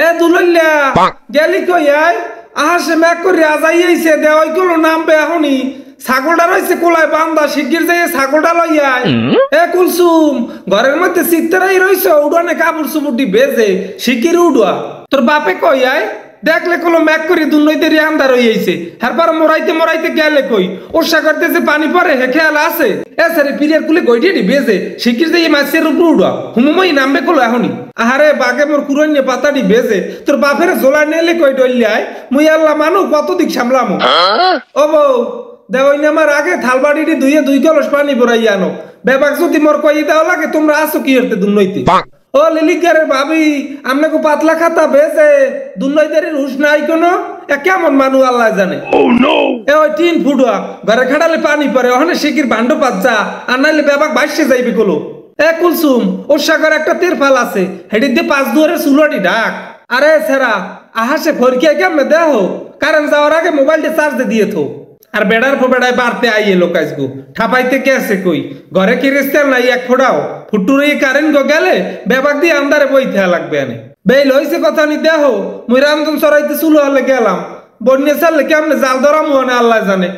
এ দুলল্লা গেলি কই আয় আহাসে ম্যাক করে আজাই আইছে দেওয়াই গুলো নামবে এখনই ছাগলটা রয়েছে কোলায় বান্দা শিগগির যাই ছাগলটা লই আয় এ কুলসুম ঘরের মধ্যে চিত্তরাই রইছে উড়ানে কাপড় চুপুটি বেজে শিগগির উড়া তোর বাপে কই আয় দেখলে কোনো ম্যাক করে দুনইতে আন্দার হই আইছে হারবার মরাইতে মরাইতে গেলে কই ওর সাগরতে যে পানি পড়ে হে খেয়াল আছে এ সারে পিরিয়ার কুলে গইডি বেজে শিগগির যাই মাছের উপর উড়া হুমুমই নামবে কোলা এখনই আহারে বাগে মোর কুরন্যে পাতাটি বেজে তোর বাপের জোলা নেলে কই ডলিয়ায় মুই আল্লাহ মানু কত দিক সামলামু ও বউ দেওয়াই আমার আগে থালবাড়িটি ধুইয়ে 2 কলস পানি ভরাই আনো বেবাক যদি মোর কই দাও লাগে তোমরা আসো কি হতে দুনইতে ও লিলিকারের ভাবি আমনে কো পাতলা খাতা বেজে দুনইদের হুশ নাই কোনো এ কেমন মানু আল্লাহ জানে ও নো এ ওই 3 ফুটুয়া ঘরে খাড়ালে পানি পড়ে ওখানে শিকির ভান্ড পাচ্চা আর নাইলে বেবাক বাইসে যাইবে কলো এ কুলসুম ওর সাগর একটা তেরফাল আছে হেডি দিয়ে 5 দুয়ারের চুলটি ঢাক আরে সেরা আহাসে ফরকিয়া কেমনে দেহ কারণ যাওয়ার আগে মোবাইলটা চার্জ দিয়ে থো আর বেড়ার পর বেড়ায় বাড়তে আইয়ে লোকাইসগো ঠাপাইতে গেছে কই ঘরে কি রেস্তেল নাই এক ফোড়াও ফুটুরে কারেন্ট গো গেলে বেবাক দিয়ে আন্দারে বইতে লাগবে আনে বেল হইছে কথা নি দেহ মুই রামদম সরাইতে চুলো হলে গেলাম বন্যা চাললে কেমনে জাল ধরা মনে আল্লাহ জানে